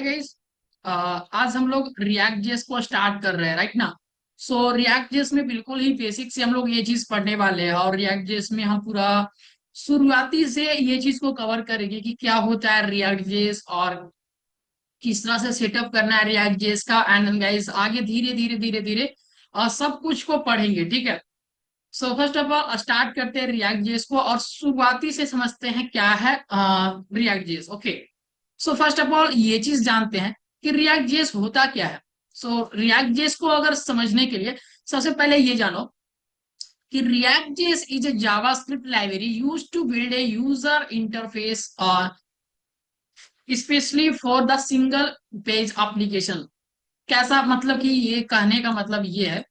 Hi guys. आज हम लोग रिएक्ट जेएस को स्टार्ट कर रहे हैं, राइट ना। सो रिएक्ट जेएस में बिल्कुल ही बेसिक से हम लोग ये चीज पढ़ने वाले हैं, और रिएक्ट जेएस में हम पूरा शुरुआती से ये चीज को कवर करेंगे कि क्या होता है रिएक्ट जेएस और किस तरह से सेटअप करना है रिएक्ट जेएस का। एंड गाइस आगे धीरे धीरे धीरे धीरे सब कुछ को पढ़ेंगे, ठीक है। So first of all start करते हैं रिएक्ट जेएस को, और शुरुआती से समझते हैं क्या है react JS. Okay, so first of all ये चीज जानते हैं कि रिएक्ट जेएस होता क्या है। सो रिएक्ट जेएस को अगर समझने के लिए सबसे पहले ये जानो कि React JS is a JavaScript library used to build a user interface और specially for the single page application. कैसा मतलब कि ये कहने का मतलब ये है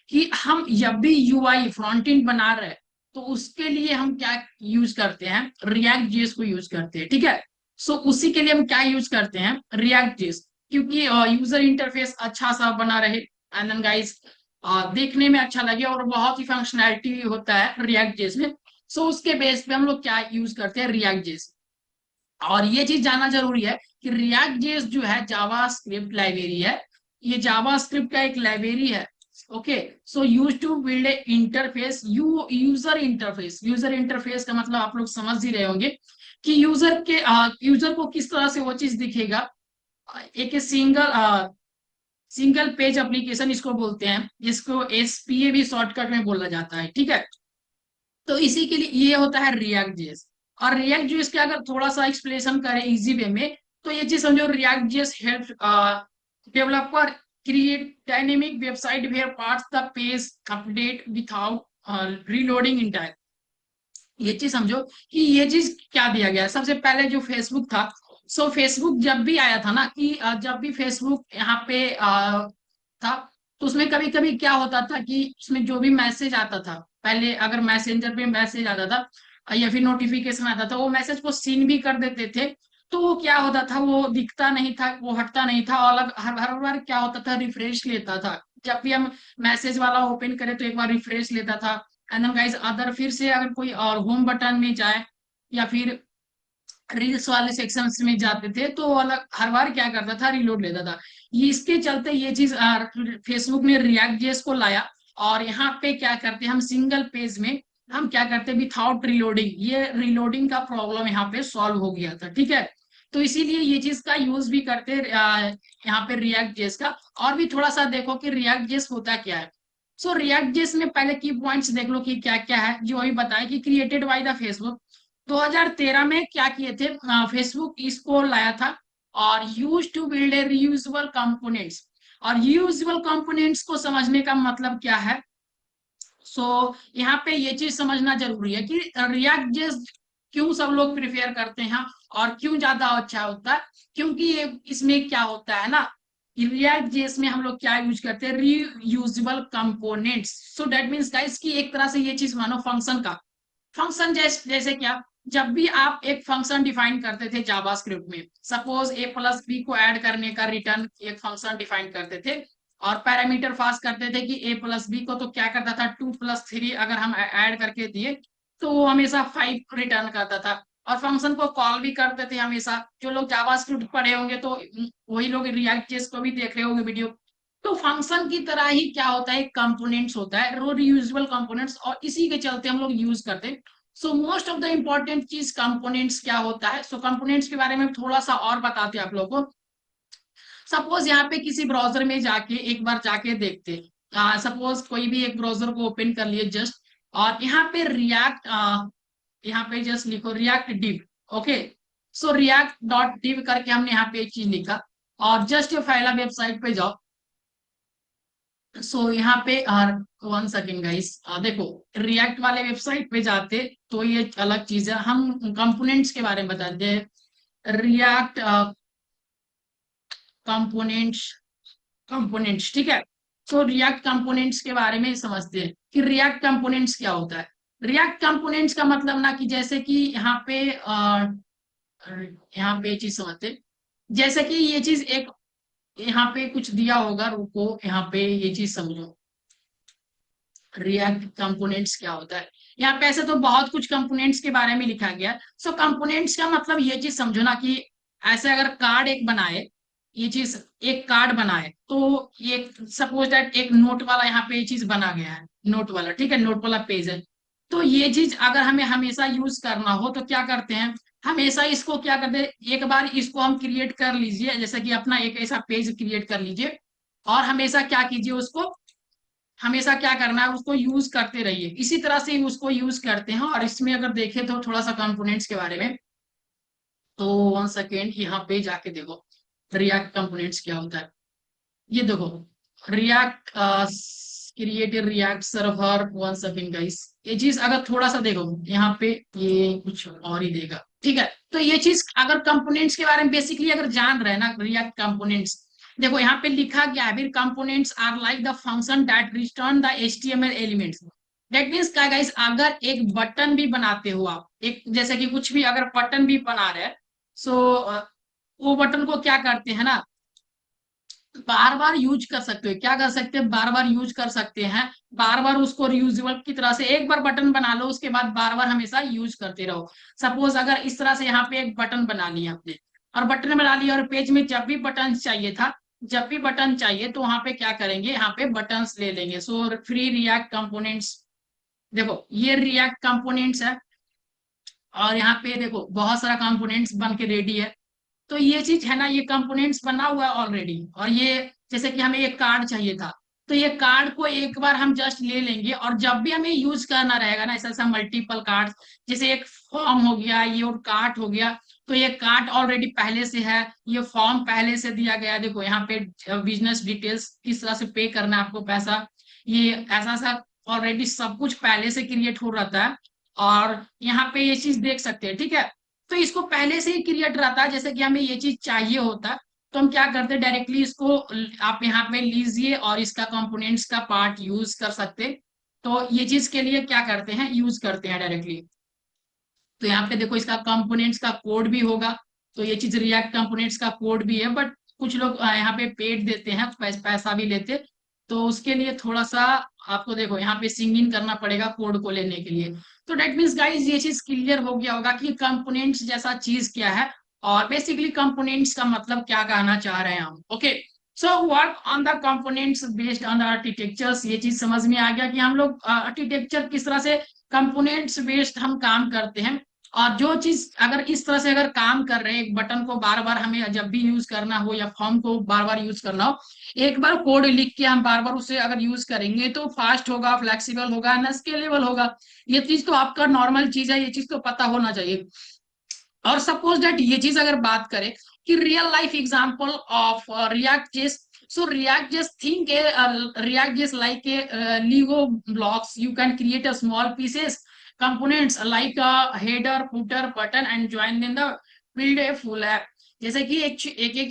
कि हम जब भी यूआई फ्रंट एंड बना रहे हैं तो उसके लिए हम क्या यूज करते हैं, रिएक्ट जेएस को यूज करते हैं, ठीक है। सो उसी के लिए हम क्या यूज करते हैं, रिएक्ट जेएस, क्योंकि यूजर इंटरफेस अच्छा सा बना रहे एंड देन गाइस देखने में अच्छा लगे और बहुत ही फंक्शनैलिटी होता है रिएक्ट जेएस में। सो उसके बेस पे हम लोग क्या यूज करते हैं, रिएक्ट जेएस। और ये चीज जानना जरूरी है कि रिएक्ट जेएस जो है जावा स्क्रिप्ट लाइब्रेरी है, ये जावा स्क्रिप्ट का एक लाइब्रेरी है। Okay, so use to build a interface, user interface. User interface का मतलब आप लोग समझ ही रहे होंगे कि यूजर को किस तरह से वो चीज दिखेगा। एक सिंगल पेज एप्लीकेशन इसको बोलते हैं, जिसको एसपीए भी शॉर्टकट में बोला जाता है, ठीक है। तो इसी के लिए ये होता है रिएक्ट जेएस। और रिएक्ट जेएस के अगर थोड़ा सा एक्सप्लेनेशन करें इजी वे में, तो ये चीज समझो, React JS help developer create dynamic website where parts the page update without reloading in time. ये चीज समझो कि ये चीज क्या दिया गया है। सबसे पहले जो फेसबुक था, सो फेसबुक जब भी आया था ना कि जब भी फेसबुक यहाँ पे था, तो उसमें कभी कभी क्या होता था कि उसमें जो भी मैसेज आता था, पहले अगर मैसेंजर पे मैसेज आता था या फिर नोटिफिकेशन आता था, वो मैसेज को सीन भी कर देते थे। तो वो क्या होता था, वो दिखता नहीं था, वो हटता नहीं था, और अलग हर हर बार क्या होता था, रिफ्रेश लेता था। जब भी हम मैसेज वाला ओपन करें तो एक बार रिफ्रेश लेता था। एंड देन गाइस अदर फिर से अगर कोई और होम बटन में जाए या फिर रील्स वाले सेक्शन में जाते थे, तो वो अलग हर बार क्या करता था, रिलोड लेता था। ये इसके चलते ये चीज फेसबुक ने रिएक्ट जेएस को लाया, और यहाँ पे क्या करते हैं, हम सिंगल पेज में हम क्या करते हैं, विथआउट रिलोडिंग, ये रिलोडिंग का प्रॉब्लम यहाँ पे सॉल्व हो गया था, ठीक है। तो इसीलिए ये चीज का यूज भी करते हैं यहाँ पे रिएक्ट जेएस का। और भी थोड़ा सा देखो कि रिएक्ट जेएस होता क्या है। सो रिएक्ट जेएस में पहले की पॉइंट्स देख लो कि क्या क्या है, जो अभी बताया कि क्रिएटेड बाय द फेसबुक। 2013 में क्या किए थे, फेसबुक इसको लाया था, और use to build a reusable components. और रीयूजेबल कंपोनेंट्स को समझने का मतलब क्या है। सो यहाँ पे ये चीज समझना जरूरी है कि रिएक्ट जेएस क्यों सब लोग प्रिफेयर करते हैं और क्यों ज्यादा अच्छा होता है। क्योंकि ये इसमें क्या होता है ना, रिएक्ट जेएस में हम लोग क्या यूज करते हैं, reusable components. So that means guys कि एक तरह से ये चीज मानो फंक्शन का। फंक्शन जैसे क्या, जब भी आप एक फंक्शन डिफाइन करते थे जावास्क्रिप्ट में, सपोज ए प्लस बी को ऐड करने का रिटर्न एक फंक्शन डिफाइन करते थे, और पैरामीटर पास करते थे कि ए प्लस बी को तो क्या करता था, 2+3 अगर हम ऐड करके दिए तो वो हमेशा 5 रिटर्न करता था। और फंक्शन को कॉल भी करते थे हमेशा। जो लोग जावास्क्रिप्ट पढ़े होंगे तो वही लोग रिएक्ट जेएस को भी देख रहे होंगे वीडियो। तो फंक्शन की तरह ही क्या होता है, कंपोनेंट्स होता है, रो रीयूजेबल कंपोनेंट्स, और इसी के चलते हम लोग यूज करते हैं। So most of the important चीज कंपोनेंट्स क्या होता है। सो कंपोनेंट्स के बारे में थोड़ा सा और बताते हैं आप लोगों को। सपोज यहाँ पे किसी ब्राउजर में जाके एक बार जाके देखते हैं, सपोज कोई भी एक ब्राउजर को ओपन कर लिए जस्ट, और यहाँ पे रिएक्ट, यहाँ पे जस्ट लिखो रिएक्ट डिव। ओके, सो रिएक्ट डॉट डिव करके हमने यहाँ पे एक चीज लिखा, और जस्ट फाइल वेबसाइट पे जाओ। सो यहाँ पे 1 सेकेंड गाइस, देखो रिएक्ट वाले वेबसाइट पे जाते तो ये अलग चीज है, हम कंपोनेंट्स के बारे में बताते हैं। रिएक्ट कंपोनेंट्स, कंपोनेंट्स, ठीक है। सो रिएक्ट कंपोनेंट्स के बारे में समझते हैं कि रिएक्ट कंपोनेंट्स क्या होता है। रिएक्ट कंपोनेंट्स का मतलब ना कि जैसे कि यहाँ पे ये चीज समझते हैं। जैसे कि ये चीज एक यहाँ पे कुछ दिया होगा, रुको यहाँ पे ये चीज समझो, रिएक्ट कंपोनेंट्स क्या होता है। यहाँ पे ऐसे तो बहुत कुछ कंपोनेंट्स के बारे में लिखा गया है। सो कंपोनेंट्स का मतलब ये चीज समझो ना कि ऐसे अगर कार्ड एक बनाए, ये चीज एक कार्ड बनाए, तो ये सपोज दैट एक नोट वाला यहाँ पे ये चीज बना गया है, नोट वाला, ठीक है, नोट वाला पेज है। तो ये चीज अगर हमें हमेशा यूज करना हो तो क्या करते हैं, हमेशा इसको क्या करते हैं, एक बार इसको हम क्रिएट कर लीजिए, जैसे कि अपना एक ऐसा पेज क्रिएट कर लीजिए, और हमेशा क्या कीजिए उसको, हमेशा क्या करना है, उसको यूज करते रहिए, इसी तरह से ही उसको यूज करते हैं। और इसमें अगर देखें तो थोड़ा सा कंपोनेंट्स के बारे में, तो 1 सेकेंड यहाँ पे जाके देखो रिएक्ट कंपोनेंट्स क्या होता है। ये देखो react create react server, 1 second guys, ये चीज अगर थोड़ा सा देखो यहाँ पे, ये कुछ और ही देगा, ठीक है। तो ये चीज अगर कंपोनेंट्स के बारे में बेसिकली अगर जान रहे हैं ना, रिएक्ट कंपोनेंट्स, देखो यहाँ पे लिखा गया है, components are like the function that return the HTML elements. That means क्या गाइस, अगर एक बटन भी बनाते हो आप, एक जैसे कि कुछ भी अगर बटन भी बना रहे हैं, सो वो बटन को क्या करते हैं ना, बार बार यूज कर सकते हो, क्या कर सकते हैं, बार बार यूज कर सकते हैं, बार बार उसको रियूजेबल की तरह से एक बार बटन बना लो, उसके बाद बार बार हमेशा यूज करते रहो। सपोज अगर इस तरह से यहाँ पे एक बटन बना लिया आपने, और बटन बना लिया, और पेज में जब भी बटन चाहिए था, जब भी बटन चाहिए तो वहां पे क्या करेंगे, यहाँ पे बटन्स ले लेंगे। सो फ्री रिएक्ट कंपोनेंट्स, देखो ये रिएक्ट कंपोनेंट्स है, और यहाँ पे देखो बहुत सारा कंपोनेंट्स बन के रेडी है। तो ये चीज है ना, ये कंपोनेंट्स बना हुआ है ऑलरेडी, और ये जैसे कि हमें एक कार्ड चाहिए था, तो ये कार्ड को एक बार हम जस्ट ले लेंगे, और जब भी हमें यूज करना रहेगा ना, ऐसा ऐसा मल्टीपल कार्ड, जैसे एक फॉर्म हो गया, ये और कार्ड हो गया, तो ये कार्ड ऑलरेडी पहले से है, ये फॉर्म पहले से दिया गया है, देखो यहाँ पे बिजनेस डिटेल्स, किस तरह से पे करना है आपको पैसा, ये ऐसा सा ऑलरेडी सब कुछ पहले से क्रिएट हो रहता है। और यहाँ पे ये चीज देख सकते हैं, ठीक है। तो इसको पहले से ही क्रिएट रहता है, जैसे कि हमें ये चीज चाहिए होता है, तो हम क्या करते हैं, डायरेक्टली इसको आप यहाँ पे लीजिए और इसका कंपोनेंट्स का पार्ट यूज कर सकते। तो ये चीज के लिए क्या करते हैं, यूज करते हैं डायरेक्टली। तो यहाँ पे देखो इसका कंपोनेंट्स का कोड भी होगा, तो ये चीज रिएक्ट कंपोनेंट्स का कोड भी है, बट कुछ लोग यहाँ पे पेड देते हैं, पैसा भी लेते, तो उसके लिए थोड़ा सा आपको देखो यहाँ पे सिंग इन करना पड़ेगा कोड को लेने के लिए। तो डेट मीन्स गाइज ये चीज क्लियर हो गया होगा कि कंपोनेंट्स जैसा चीज क्या है, और बेसिकली कंपोनेंट्स का मतलब क्या कहना चाह रहे हैं हम। Okay, so work on the components based on the architectures, ये चीज समझ में आ गया कि हम लोग आर्किटेक्चर किस तरह से कंपोनेंट्स बेस्ड हम काम करते हैं। और जो चीज अगर इस तरह से अगर काम कर रहे हैं, एक बटन को बार बार हमें जब भी यूज करना हो, या फॉर्म को बार बार यूज करना हो, एक बार कोड लिख के हम बार बार उसे अगर यूज करेंगे तो फास्ट होगा, फ्लेक्सिबल होगा, न स्केलेबल होगा। ये चीज तो आपका नॉर्मल चीज है, ये चीज तो पता होना चाहिए। और सपोज दैट ये चीज अगर बात करें कि real life example of react जेस, so react just think react just like a lego blocks, you can create a small pieces components like a header footer button and join in the build a full app। जैसे कि एक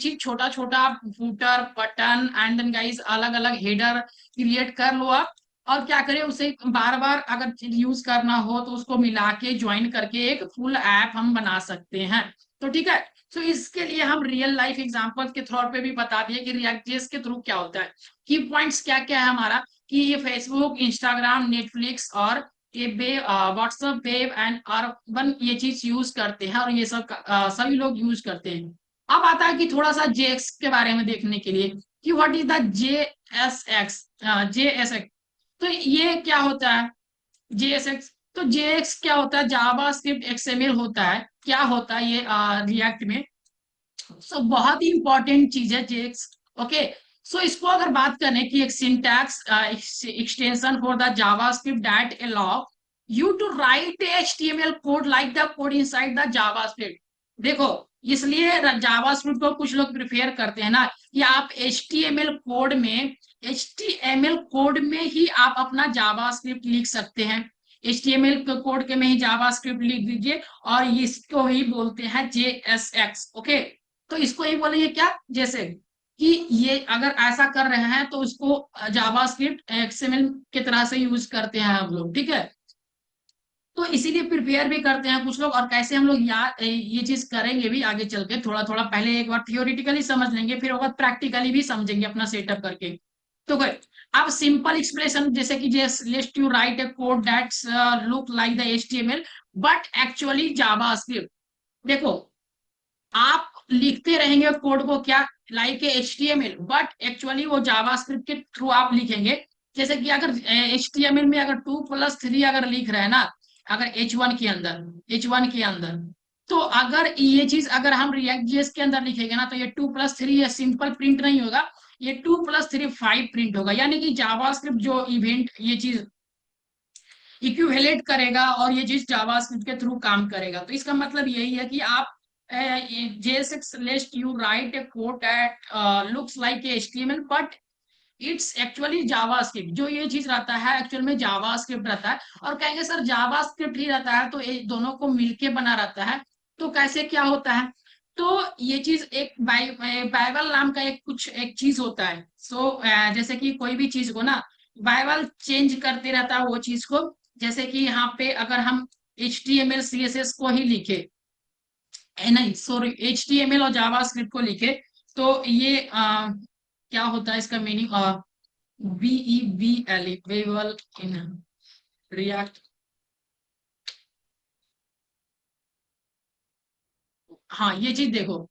चीज छोटा छोटा footer button and then guys अलग अलग header create कर लो आप, और क्या करें उसे बार बार अगर यूज करना हो तो उसको मिला के ज्वाइन करके एक फुल ऐप हम बना सकते हैं। तो ठीक है, तो इसके लिए हम रियल लाइफ एग्जांपल के तौर पे भी बता दिए कि रिएक्ट जेएस के थ्रू क्या होता है, की पॉइंट्स क्या क्या है हमारा, कि ये फेसबुक, इंस्टाग्राम, नेटफ्लिक्स और ये व्हाट्सएप, वेब एंड अर्बन ये चीज यूज करते हैं, और ये सब सभी लोग यूज करते हैं। अब आता है कि थोड़ा सा जेएक्स के बारे में देखने के लिए कि what is the JSX, JSX, तो ये क्या होता है जेएसएक्स। तो जेएक्स क्या होता है, जावा स्क्रिप्ट एक्सएमएल होता है, क्या होता है ये रिएक्ट में। सो बहुत ही इंपॉर्टेंट चीज है जेएक्स। ओके, सो इसको अगर बात करें कि एक syntax extension for the JavaScript that allow you to write HTML code like the code inside the JavaScript. देखो इसलिए जावास्क्रिप्ट को कुछ लोग प्रिफेयर करते हैं ना कि आप एचटीएमएल कोड में, एचटीएमएल कोड में ही आप अपना जावास्क्रिप्ट लिख सकते हैं, एचटीएमएल कोड के में ही जावास्क्रिप्ट लिख दीजिए, और इसको ही बोलते हैं जेएसएक्स। ओके, तो इसको ही बोलेंगे क्या, जैसे कि ये अगर ऐसा कर रहे हैं तो उसको जावास्क्रिप्ट एक्सएमएल की तरह से यूज करते हैं हम लोग, ठीक है। तो इसीलिए प्रिपेयर भी करते हैं कुछ लोग, और कैसे हम लोग याद ये चीज करेंगे भी आगे चल के, थोड़ा थोड़ा पहले एक बार थियोरिटिकली समझ लेंगे, फिर और प्रैक्टिकली भी समझेंगे अपना सेटअप करके। तो कोई अब सिंपल एक्सप्रेशन जैसे कि let's you right A code that's look like the HTML but actually JavaScript. देखो आप लिखते रहेंगे कोड को क्या, लाइक HTML, बट एक्चुअली वो जावास्क्रिप्ट के थ्रू आप लिखेंगे। जैसे कि अगर HTML में अगर 2+3 अगर लिख रहे हैं ना, अगर H1 के अंदर, तो अगर ये चीज अगर हम रिएक्ट जेएस के अंदर लिखेंगे ना, तो ये 2+3 ये सिंपल प्रिंट नहीं होगा, ये 2+3 5 प्रिंट होगा। यानी कि जावास्क्रिप्ट जो इवेंट ये चीज इक्विवेलेंट करेगा और ये चीज जावास्क्रिप्ट के थ्रू काम करेगा। तो इसका मतलब यही है कि आप JSX list you right A code that looks like HTML but it's actually JavaScript. जो ये चीज रहता है एक्चुअल में जावास्क्रिप्ट रहता है। और कहेंगे सर जावास्क्रिप्ट ही रहता है तो ये दोनों को मिलके बना रहता है, तो कैसे क्या होता है? तो ये चीज एक बाइबल नाम का एक चीज होता है। जैसे कि कोई भी चीज को ना बाइबल चेंज करते रहता है वो चीज को। जैसे कि यहाँ पे अगर हम HTML CSS को ही लिखे, नहीं सॉरी, HTML और जावास्क्रिप्ट को लिखे, तो ये क्या होता है इसका मीनिंग? VEBL वेबल इन रिएक्ट। हाँ ये चीज देखो,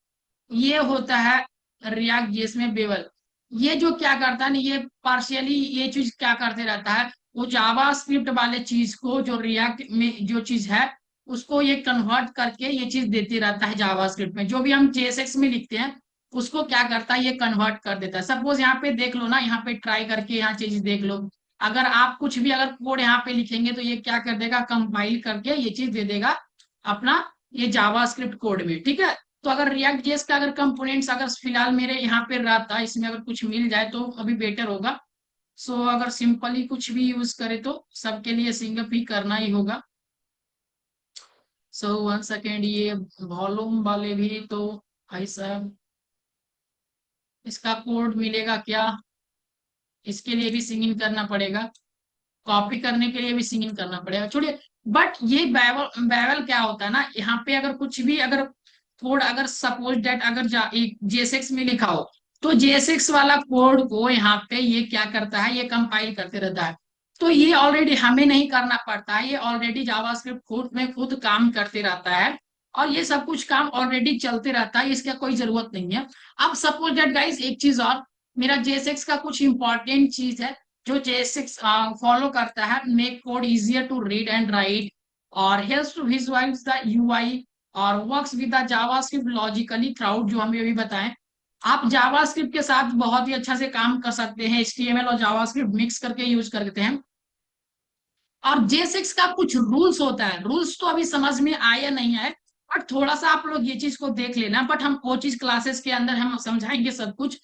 ये होता है रिएक्ट जिसमें बेवल। ये जो क्या करता है ना, ये पार्शियली ये चीज क्या करते रहता है, वो जावा स्क्रिप्ट वाले चीज को जो रिएक्ट में जो चीज है उसको ये कन्वर्ट करके ये चीज देते रहता है जावा स्क्रिप्ट में। जो भी हम JSX में लिखते हैं उसको क्या करता है, ये कन्वर्ट कर देता है। सपोज यहाँ पे देख लो ना, यहाँ पे ट्राई करके यहाँ चीज देख लो। अगर आप कुछ भी अगर कोड यहाँ पे लिखेंगे तो ये क्या कर देगा, कंपाइल करके ये चीज दे देगा अपना ये जावा स्क्रिप्ट कोड में, ठीक है। तो अगर रिएक्ट जेएस का अगर कंपोनेंट्स अगर फिलहाल मेरे यहाँ पे रहता है, इसमें अगर कुछ मिल जाए तो अभी बेटर होगा। अगर सिंपली कुछ भी यूज करे तो सबके लिए सिंगअप ही करना ही होगा। 1 सेकेंड, ये वॉल्यूम वाले भी तो भाई साहब इसका कोड मिलेगा क्या? इसके लिए भी सिंगिंग करना पड़ेगा, कॉपी करने के लिए भी सिंगिंग करना पड़ेगा, छोड़िए। बट ये बैवल बैवल क्या होता है ना, यहाँ पे अगर कुछ भी अगर कोड अगर सपोज डेट अगर JSX में लिखा हो, तो JSX वाला कोड को यहाँ पे ये क्या करता है, ये कंपाइल करते रहता है। तो ये ऑलरेडी हमें नहीं करना पड़ता है, ये ऑलरेडी जावास्क्रिप्ट कोड में खुद काम करते रहता है। और ये सब कुछ काम ऑलरेडी चलते रहता है, इसका कोई जरूरत नहीं है। अब सपोज डेट गाइस एक चीज और, मेरा JSX का कुछ इंपॉर्टेंट चीज है जो JSX फॉलो करता है, make code easier to read and write, और helps to visualise the UI, और works with the JavaScript logically throughout, जो हमें अभी बताएं। आप जावास्क्रिप्ट के साथ बहुत ही अच्छा से काम कर सकते हैं, HTML और जावास्क्रिप्ट मिक्स करके यूज करते हैं। और JSX का कुछ रूल्स होता है, रूल्स तो अभी समझ में आया नहीं है, बट थोड़ा सा आप लोग ये चीज को देख लेना। बट हम वो चीज क्लासेस के अंदर हम समझाएंगे सब कुछ।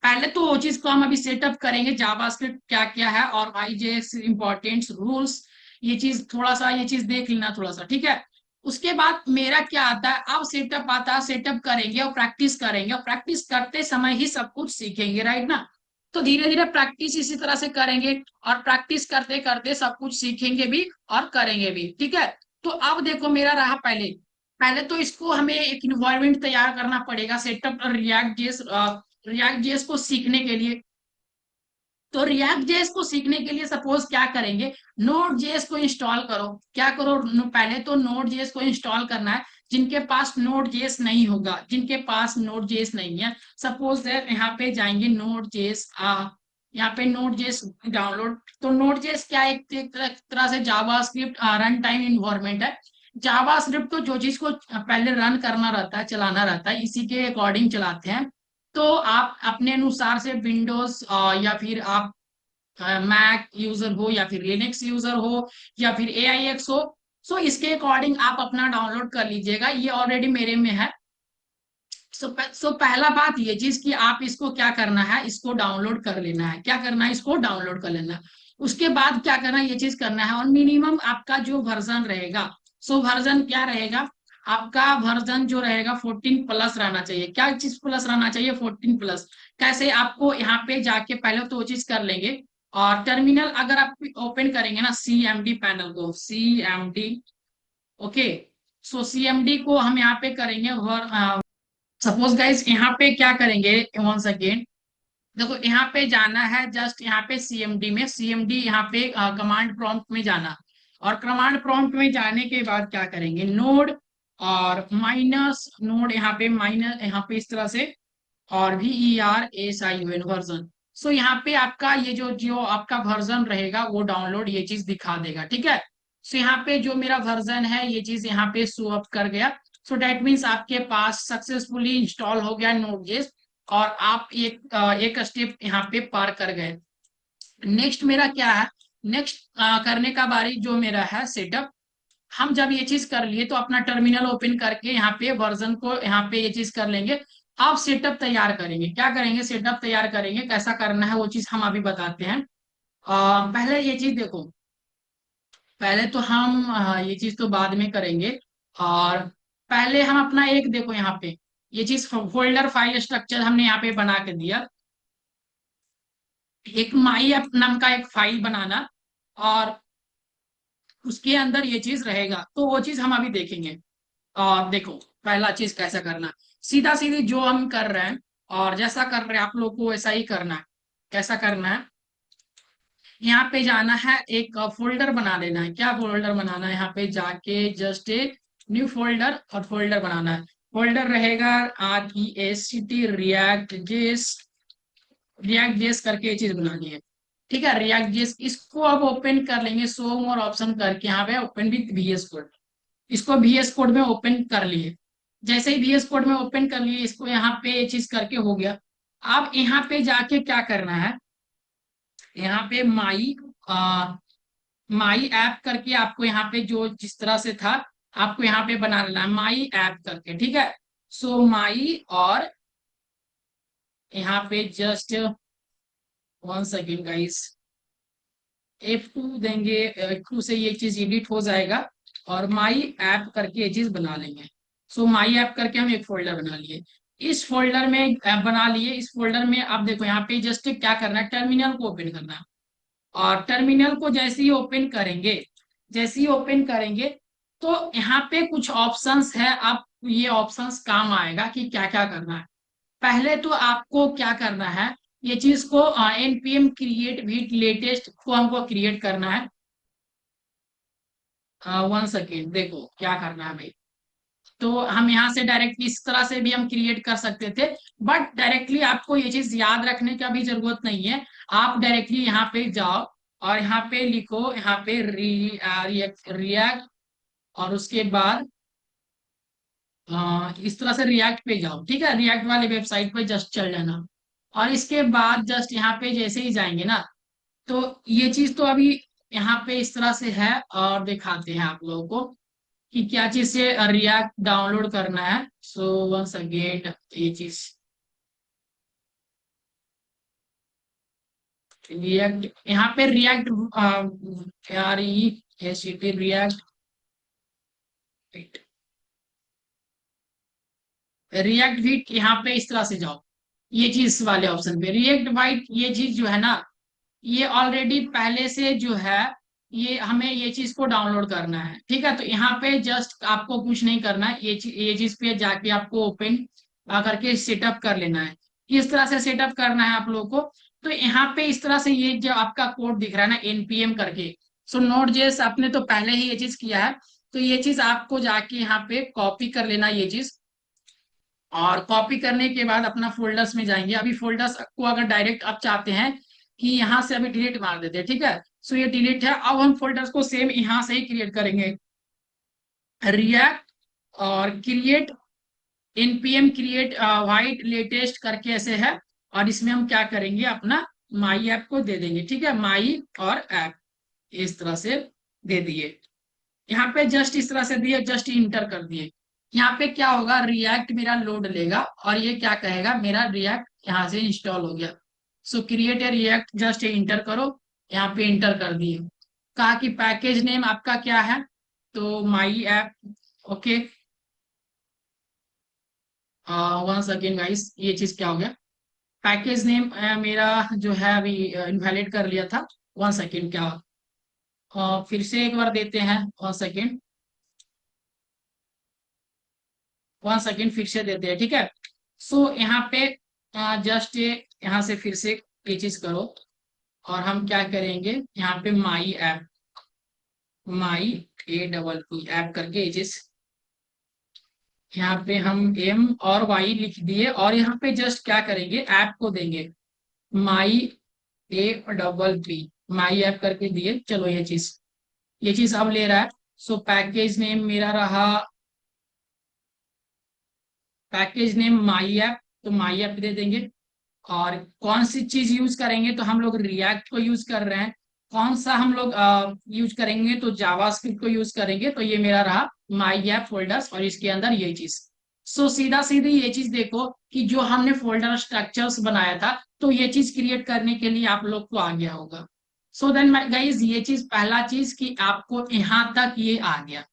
पहले तो वो चीज को हम अभी सेटअप करेंगे, जावास्क्रिप्ट क्या क्या है और IJS इंपॉर्टेंट रूल्स, ये चीज थोड़ा सा ये चीज देख लेना थोड़ा सा, ठीक है। उसके बाद मेरा क्या आता है, अब सेटअप आता है, सेटअप करेंगे और प्रैक्टिस करेंगे, और प्रैक्टिस करते समय ही सब कुछ सीखेंगे, राइट ना। तो धीरे धीरे प्रैक्टिस इसी तरह से करेंगे, और प्रैक्टिस करते करते सब कुछ सीखेंगे भी और करेंगे भी, ठीक है। तो अब देखो मेरा रहा पहले, पहले तो इसको हमें एक इन्वायरमेंट तैयार करना पड़ेगा सेटअप रिएक्ट जेएस को सीखने के लिए। तो रिएक्ट जेएस को सीखने के लिए सपोज क्या करेंगे, नोड जेएस को इंस्टॉल करो। क्या करो, पहले तो नोड जेएस को इंस्टॉल करना है। जिनके पास नोड जेएस नहीं होगा, जिनके पास नोड जेएस नहीं है, सपोज यहाँ पे जाएंगे नोड जेएस, यहाँ पे नोड जेएस डाउनलोड। तो नोड जेएस क्या एक तरह से जावास्क्रिप्ट रन टाइम इन्वायरमेंट है। जावास्क्रिप्ट तो जो चीज को पहले रन करना रहता है, चलाना रहता है, इसी के अकॉर्डिंग चलाते हैं। तो आप अपने अनुसार से विंडोज या फिर आप मैक यूजर हो या फिर लिनक्स यूजर हो या फिर AIX हो, इसके अकॉर्डिंग आप अपना डाउनलोड कर लीजिएगा। ये ऑलरेडी मेरे में है। पहला बात ये चीज कि आप इसको क्या करना है, इसको डाउनलोड कर लेना है। क्या करना है, इसको डाउनलोड कर लेना है। उसके बाद क्या करना है, ये चीज करना है। और मिनिमम आपका जो वर्जन रहेगा, वर्जन क्या रहेगा, आपका वर्जन जो रहेगा 14+ रहना चाहिए। क्या चीज प्लस रहना चाहिए, 14+। कैसे, आपको यहाँ पे जाके पहले तो वो चीज कर लेंगे। और टर्मिनल अगर आप ओपन करेंगे ना, CMD पैनल को, CMD, ओके। CMD को हम यहाँ पे करेंगे। सपोज गाइज यहाँ पे क्या करेंगे, 1 सेकेंड, देखो यहाँ पे जाना है, जस्ट यहाँ पे CMD में, CMD यहाँ पे कमांड प्रॉम्प्ट में जाना। और कमांड प्रॉम्प्ट में जाने के बाद क्या करेंगे, नोड और माइनस नोड यहाँ पे माइनस यहाँ पे इस तरह से, और VERSION वर्जन। सो यहाँ पे आपका ये जो जो आपका वर्जन रहेगा वो डाउनलोड ये चीज दिखा देगा, ठीक है। सो यहाँ पे जो मेरा वर्जन है ये चीज यहाँ पे शो अप कर गया। सो डेट मीन्स आपके पास सक्सेसफुली इंस्टॉल हो गया नोड.js, और आप एक स्टेप यहाँ पे पार कर गए। नेक्स्ट मेरा क्या है, नेक्स्ट करने का बारी जो मेरा है सेटअप। हम जब ये चीज कर लिए तो अपना टर्मिनल ओपन करके यहाँ पे वर्जन को यहाँ पे ये चीज कर लेंगे। आप सेटअप तैयार करेंगे, क्या करेंगे, सेटअप तैयार करेंगे, कैसा करना है वो चीज हम अभी बताते हैं। पहले ये चीज देखो, पहले तो हम ये चीज तो बाद में करेंगे। और पहले हम अपना एक देखो यहाँ पे ये चीज फोल्डर फाइल स्ट्रक्चर हमने यहाँ पे बना के दिया। एक माई ऐप नाम का एक फाइल बनाना, और उसके अंदर ये चीज रहेगा, तो वो चीज हम अभी देखेंगे। और देखो पहला चीज कैसा करना, सीधा सीधी जो हम कर रहे हैं और जैसा कर रहे हैं आप लोग को वैसा ही करना है। कैसा करना है, यहाँ पे जाना है, एक फोल्डर बना लेना है। क्या फोल्डर बनाना है, यहाँ पे जाके जस्ट ए न्यू फोल्डर, और फोल्डर बनाना है। फोल्डर रहेगा REACT रिएक्ट जेएस करके ये चीज बनानी है, ठीक है। रिएक्ट जेएस इसको अब ओपन कर लेंगे, शो मोर ऑप्शन करके यहाँ पे ओपन विथ VS कोड। इसको VS कोड में ओपन कर लिए। जैसे ही VS कोड में ओपन कर लिए, इसको यहाँ पे ये चीज करके हो गया। अब यहाँ पे जाके क्या करना है, यहाँ पे माई ऐप करके आपको यहाँ पे जो जिस तरह से था आपको यहाँ पे बना लेना है, माई ऐप करके, ठीक है। सो माई, और यहाँ पे जस्ट 1 सेकेंड गाइस, F2 देंगे, F2 से ये चीज एडिट हो जाएगा, और माई ऐप करके ये चीज बना लेंगे। सो माई ऐप करके हम एक फोल्डर बना लिए। इस फोल्डर में बना लिए, इस फोल्डर में आप देखो यहाँ पे जस्ट क्या करना है, टर्मिनल को ओपन करना है। और टर्मिनल को जैसे ही ओपन करेंगे, जैसे ही ओपन करेंगे, तो यहाँ पे कुछ ऑप्शंस है। आप ये ऑप्शंस काम आएगा कि क्या क्या करना है। पहले तो आपको क्या करना है, ये चीज को npm क्रिएट विथ लेटेस्ट को हमको क्रिएट करना है। 1 सेकेंड, देखो क्या करना है भाई। तो हम यहाँ से डायरेक्टली इस तरह से भी हम क्रिएट कर सकते थे, बट डायरेक्टली आपको ये चीज याद रखने का भी जरूरत नहीं है। आप डायरेक्टली यहाँ पे जाओ और यहाँ पे लिखो, यहाँ पे रिएक्ट, और उसके बाद इस तरह से रिएक्ट पे जाओ, ठीक है। रिएक्ट वाले वेबसाइट पे जस्ट चल जाना, और इसके बाद जस्ट यहाँ पे जैसे ही जाएंगे ना, तो ये चीज तो अभी यहाँ पे इस तरह से है। और दिखाते हैं आप लोगों को कि क्या चीज से रिएक्ट डाउनलोड करना है। सो वंस अगेन ये चीज रिएक्ट, यहाँ पे रिएक्ट रिएक्ट रिएक्ट विथ, यहाँ पे इस तरह से जाओ, ये चीज वाले ऑप्शन पे रिएक्ट वाइट। ये चीज जो है ना, ये ऑलरेडी पहले से जो है, ये हमें ये चीज को डाउनलोड करना है, ठीक है। तो यहाँ पे जस्ट आपको कुछ नहीं करना है, ये चीज पे जाके आपको ओपन करके सेटअप कर लेना है। इस तरह से सेटअप करना है आप लोगों को। तो यहाँ पे इस तरह से ये जो आपका कोड दिख रहा है ना npm करके, सो Node.js आपने तो पहले ही ये चीज किया है, तो ये चीज आपको जाके यहाँ पे कॉपी कर लेना ये चीज। और कॉपी करने के बाद अपना फोल्डर्स में जाएंगे। अभी फोल्डर्स को अगर डायरेक्ट आप चाहते हैं कि यहाँ से अभी डिलीट मार देते हैं, ठीक है। सो ये डिलीट है, अब हम फोल्डर्स को सेम यहाँ से ही क्रिएट करेंगे। रिएक्ट और create npm create white latest करके ऐसे है। और इसमें हम क्या करेंगे, अपना माई ऐप को दे देंगे, ठीक है। माई और ऐप इस तरह से दे दिए। यहाँ पे जस्ट इस तरह से दिए, जस्ट इंटर कर दिए। यहाँ पे क्या होगा, रिएक्ट मेरा लोड लेगा, और ये क्या कहेगा, मेरा रिएक्ट यहाँ से इंस्टॉल हो गया। सो create a react, just inter करो। यहाँ पे इंटर कर दिए। कहा कि पैकेज नेम आपका क्या है, तो my app, okay. 1 second guys, ये चीज क्या हो गया, पैकेज नेम मेरा जो है अभी इनवैलिड कर लिया था। 1 सेकेंड, क्या फिर से एक बार देते हैं। 1 सेकेंड, 1 सेकेंड फिर से देते हैं, ठीक है। सो यहाँ पे जस्ट यहाँ से फिर से ये चीज करो, और हम क्या करेंगे, यहाँ पे my app, my APP app करके ये चीज यहाँ पे हम एम और वाई लिख दिए, और यहाँ पे जस्ट क्या करेंगे, ऐप को देंगे my A double P, my app करके दिए। चलो ये चीज अब ले रहा है। सो पैकेज नेम मेरा रहा, पैकेज नेम माई ऐप, तो माई ऐप दे देंगे। और कौन सी चीज यूज करेंगे, तो हम लोग रिएक्ट को यूज कर रहे हैं। कौन सा हम लोग यूज करेंगे, तो जावास्क्रिप्ट को यूज करेंगे। तो ये मेरा रहा माई ऐप फोल्डर्स, और इसके अंदर ये चीज। सो सीधा सीधी ये चीज देखो कि जो हमने फोल्डर स्ट्रक्चर्स बनाया था, तो ये चीज क्रिएट करने के लिए आप लोग को आ गया होगा। सो देन गाइज, ये चीज पहला चीज कि आपको यहाँ तक ये आ गया,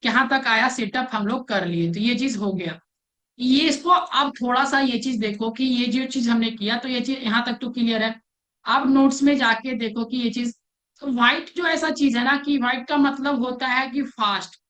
यहाँ तक आया, सेटअप हम लोग कर लिए, तो ये चीज हो गया। ये इसको अब थोड़ा सा ये चीज देखो कि ये जो चीज हमने किया, तो ये चीज यहाँ तक तो क्लियर है। अब नोट्स में जाके देखो कि ये चीज, व्हाइट जो ऐसा चीज है ना, कि व्हाइट का मतलब होता है कि फास्ट,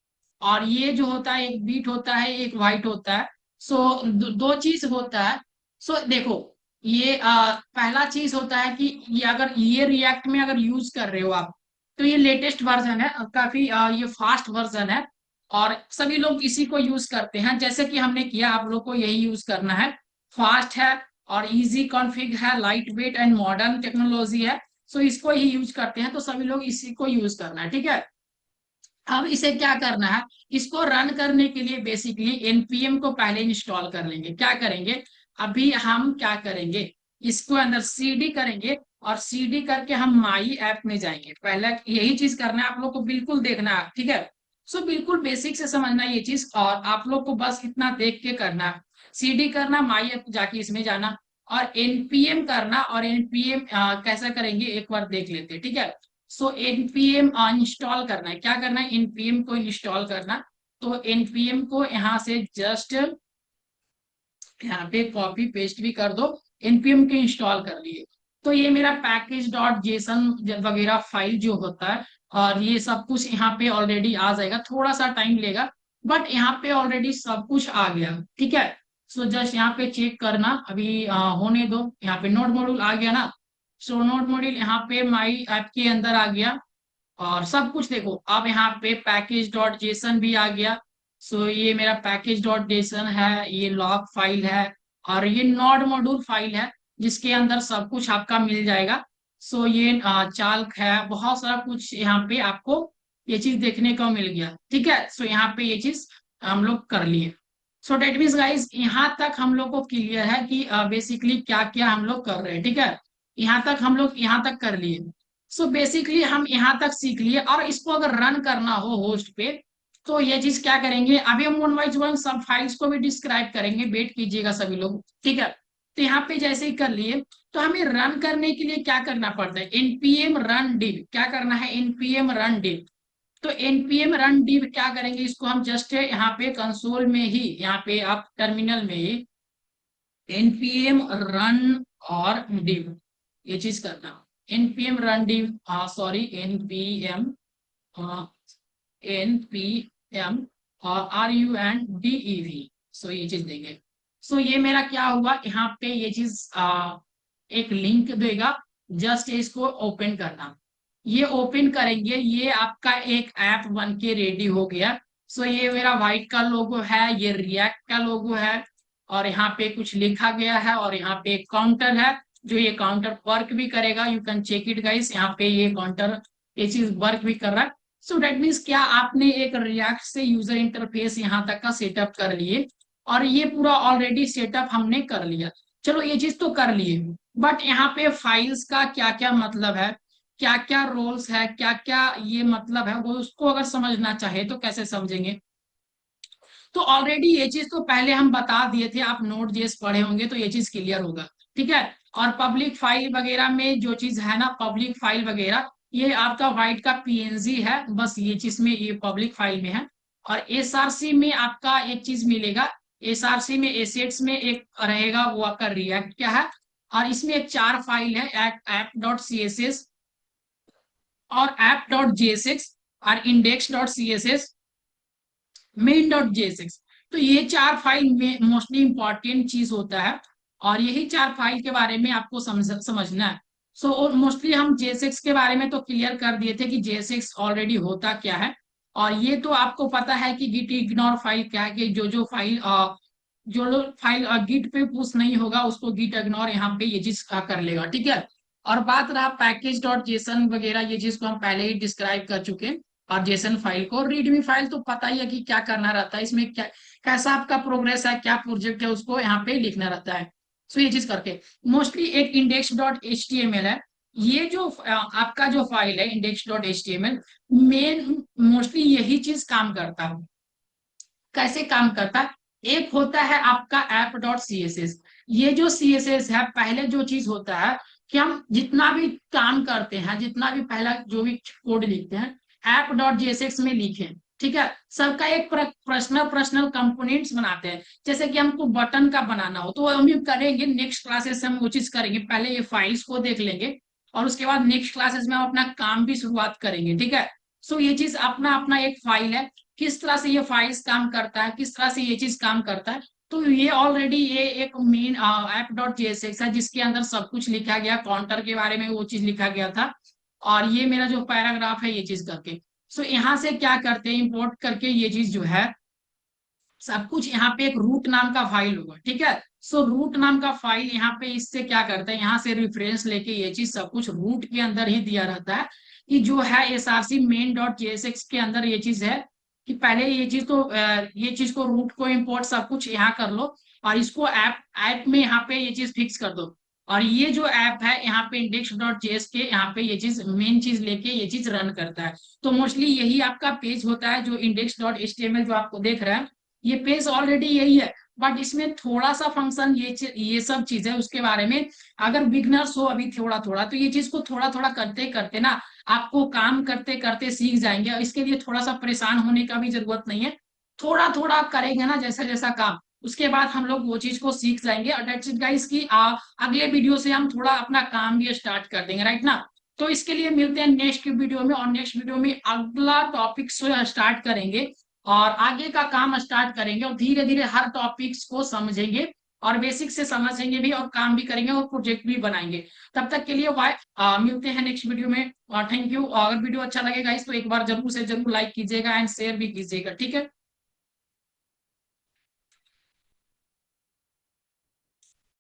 और ये जो होता है एक बीट होता है, एक व्हाइट होता है। सो दो चीज होता है। सो देखो, ये पहला चीज होता है कि ये अगर ये रिएक्ट में अगर यूज कर रहे हो आप, तो ये लेटेस्ट वर्जन है, काफी ये फास्ट वर्जन है, और सभी लोग इसी को यूज करते हैं। जैसे कि हमने किया, आप लोग को यही यूज करना है। फास्ट है, और इजी कॉन्फ़िग है, light weight and modern technology है। सो इसको ही यूज करते हैं, तो सभी लोग इसी को यूज करना है, ठीक है। अब इसे क्या करना है, इसको रन करने के लिए बेसिकली एनपीएम को पहले इंस्टॉल कर लेंगे। क्या करेंगे, अभी हम क्या करेंगे, इसको अंदर सीडी करेंगे, और सीडी करके हम माई ऐप में जाएंगे। पहले यही चीज करना है, आप लोग को बिल्कुल देखना है, ठीक है। सो बिल्कुल बेसिक से समझना है ये चीज, और आप लोग को बस इतना देख के करना है। सीडी करना, माई ऐप जाके इसमें जाना, और एनपीएम करना। और एनपीएम कैसा करेंगे एक बार देख लेते हैं, ठीक है। सो एनपीएम इंस्टॉल करना है, क्या करना है, एनपीएम को इंस्टॉल करना। तो एनपीएम को यहाँ से जस्ट यहाँ पे कॉपी पेस्ट भी कर दो, एनपीएम के इंस्टॉल कर लिए। तो ये मेरा पैकेज डॉट जेसन वगैरह फाइल जो होता है, और ये सब कुछ यहाँ पे ऑलरेडी आ जाएगा, थोड़ा सा टाइम लेगा, बट यहाँ पे ऑलरेडी सब कुछ आ गया, ठीक है। सो जस्ट यहाँ पे चेक करना, अभी होने दो। यहाँ पे नोड मॉड्यूल आ गया ना, सो नोड मॉड्यूल यहाँ पे माई ऐप के अंदर आ गया, और सब कुछ देखो। अब यहाँ पे पैकेज डॉट जेसन भी आ गया। सो ये मेरा पैकेज डॉट जेसन है, ये लॉग फाइल है, और ये नोड मॉड्यूल फाइल है, जिसके अंदर सब कुछ आपका मिल जाएगा। सो ये चाल्क है, बहुत सारा कुछ यहाँ पे आपको ये चीज देखने को मिल गया, ठीक है। सो यहाँ पे ये चीज हम लोग कर लिए। सो डेट मीन्स गाइज, यहाँ तक हम लोग को क्लियर है कि बेसिकली क्या क्या हम लोग कर रहे हैं, ठीक है। यहाँ तक हम लोग यहाँ तक कर लिए। सो बेसिकली हम यहाँ तक सीख लिए, और इसको अगर रन करना हो होस्ट पे, तो ये चीज क्या करेंगे, अभी हम वन वाइज वन सब फाइल्स को भी डिस्क्राइब करेंगे, वेट कीजिएगा सभी लोग, ठीक है। तो यहाँ पे जैसे ही कर लिए, तो हमें रन करने के लिए क्या करना पड़ता है, एनपीएम रन डिव, क्या करना है, एनपीएम रन डिव। तो एनपीएम रन डिव क्या करेंगे, इसको हम जस्ट यहाँ पे कंसोल में ही, यहाँ पे आप टर्मिनल में ही एनपीएम रन और डिव, ये चीज करना। NPM run dev, sorry, NPM NPM R U N D E V, so ये चीज देंगे। सो ये मेरा क्या हुआ, यहाँ पे ये चीज एक लिंक देगा, जस्ट इसको ओपन करना। ये ओपन करेंगे, ये आपका एक ऐप बन के रेडी हो गया। सो ये मेरा व्हाइट का लोगो है, ये रिएक्ट का लोगो है, और यहाँ पे कुछ लिखा गया है, और यहाँ पे एक काउंटर है, जो ये काउंटर वर्क भी करेगा। You can check it guys, यहाँ पे ये काउंटर ये चीज वर्क भी कर रहा है। सो डेट मीन्स क्या, आपने एक रिएक्ट से यूजर इंटरफेस यहाँ तक का सेटअप कर लिए, और ये पूरा ऑलरेडी सेटअप हमने कर लिया। चलो ये चीज तो कर लिए, बट यहाँ पे फाइल्स का क्या क्या मतलब है, क्या क्या रोल्स है, क्या क्या ये मतलब है, वो उसको अगर समझना चाहे तो कैसे समझेंगे। तो ऑलरेडी ये चीज तो पहले हम बता दिए थे, आप नोट जेएस पढ़े होंगे तो ये चीज क्लियर होगा, ठीक है। और पब्लिक फाइल वगैरह में जो चीज है ना, पब्लिक फाइल वगैरह, ये आपका व्हाइट का पीएनजी है, बस ये चीज में ये पब्लिक फाइल में है। और एसआरसी में आपका एक चीज मिलेगा, एसआरसी में एसेट्स में एक रहेगा, वो आपका रिएक्ट क्या है। और इसमें एक चार फाइल है, app dot C S S, और ऐप डॉट जेएसएक्स, और index dot C S S, main dot JSX. तो ये चार फाइल में मोस्टली इंपॉर्टेंट चीज होता है, और यही चार फाइल के बारे में आपको समझना है। सो मोस्टली हम जेएसएक्स के बारे में तो क्लियर कर दिए थे कि जेएसएक्स ऑलरेडी होता क्या है। और ये तो आपको पता है कि गिट इग्नोर फाइल क्या है, कि जो लोग फाइल गिट पे पुश नहीं होगा उसको गिट इग्नोर यहाँ पे ये चीज कर लेगा, ठीक है। और बात रहा पैकेज डॉट जेसन वगैरह, ये चीज को हम पहले ही डिस्क्राइब कर चुके हैं। और जेसन फाइल को, रीडमी फाइल तो पता ही है कि क्या करना रहता है इसमें, क्या कैसा आपका प्रोग्रेस है, क्या प्रोजेक्ट है, उसको यहाँ पे लिखना रहता है। सो ये चीज करके मोस्टली एक index dot H T M L है। ये जो आपका जो फाइल है index dot H T M L, main mostly यही चीज काम करता है। कैसे काम करता है? एक होता है आपका app dot C S S. ये जो सी एस एस है, पहले जो चीज होता है कि हम जितना भी काम करते हैं, जितना भी पहला जो भी कोड लिखते हैं, ऐप डॉट जेएसएक्स में लिखें, ठीक है। सबका एक पर्सनल पर्सनल कंपोनेंट्स बनाते हैं। जैसे कि हमको बटन का बनाना हो तो हम भी करेंगे, नेक्स्ट क्लासेस हम वो चीज करेंगे। पहले ये फाइल्स को देख लेंगे और उसके बाद नेक्स्ट क्लासेस में हम अपना काम भी शुरुआत करेंगे, ठीक है। सो ये चीज अपना अपना एक फाइल है, किस तरह से ये फाइल्स काम करता है, किस तरह से ये चीज काम करता है। तो ये ऑलरेडी ये एक मेन ऐप डॉट जेएसएक्स है, जिसके अंदर सब कुछ लिखा गया, काउंटर के बारे में वो चीज लिखा गया था। और ये मेरा जो पैराग्राफ है ये चीज करके, सो यहाँ से क्या करते हैं, इंपोर्ट करके ये चीज जो है सब कुछ यहाँ पे एक रूट नाम का फाइल होगा, ठीक है। सो रूट नाम का फाइल यहाँ पे इससे क्या करता है, यहाँ से रेफरेंस लेके ये चीज सब कुछ रूट के अंदर ही दिया रहता है, कि जो है एसआरसी मेन डॉट जेएसएक्स के अंदर ये चीज है, कि पहले ये चीज तो ये चीज को रूट को इंपोर्ट सब कुछ यहाँ कर लो, और इसको ऐप ऐप में यहाँ पे ये चीज फिक्स कर दो। और ये जो ऐप है यहाँ पे इंडेक्स डॉट जेएस के यहाँ पे ये चीज मेन चीज लेके ये चीज रन करता है। तो मोस्टली यही आपका पेज होता है, जो इंडेक्स डॉट एचटीएमएल जो आपको देख रहा है, ये पेज ऑलरेडी यही है। बट इसमें थोड़ा सा फंक्शन ये सब चीजें उसके बारे में, अगर बिगनर्स हो अभी थोड़ा थोड़ा, तो ये चीज को थोड़ा थोड़ा करते करते ना, आपको काम करते करते सीख जाएंगे। और इसके लिए थोड़ा सा परेशान होने का भी जरूरत नहीं है, थोड़ा थोड़ा करेंगे ना जैसा जैसा काम, उसके बाद हम लोग वो चीज को सीख जाएंगे। और डेट्स इट गाइस की अगले वीडियो से हम थोड़ा अपना काम भी स्टार्ट कर देंगे, राइट ना। तो इसके लिए मिलते हैं नेक्स्ट वीडियो में, और नेक्स्ट वीडियो में अगला टॉपिक स्टार्ट करेंगे और आगे का काम स्टार्ट करेंगे, और धीरे धीरे हर टॉपिक्स को समझेंगे और बेसिक से समझेंगे भी और काम भी करेंगे और प्रोजेक्ट भी बनाएंगे। तब तक के लिए बाय, मिलते हैं नेक्स्ट वीडियो में। Thank you. अगर वीडियो अच्छा लगेगा इस तो एक बार जरूर से जरूर लाइक कीजिएगा एंड शेयर भी कीजिएगा, ठीक है।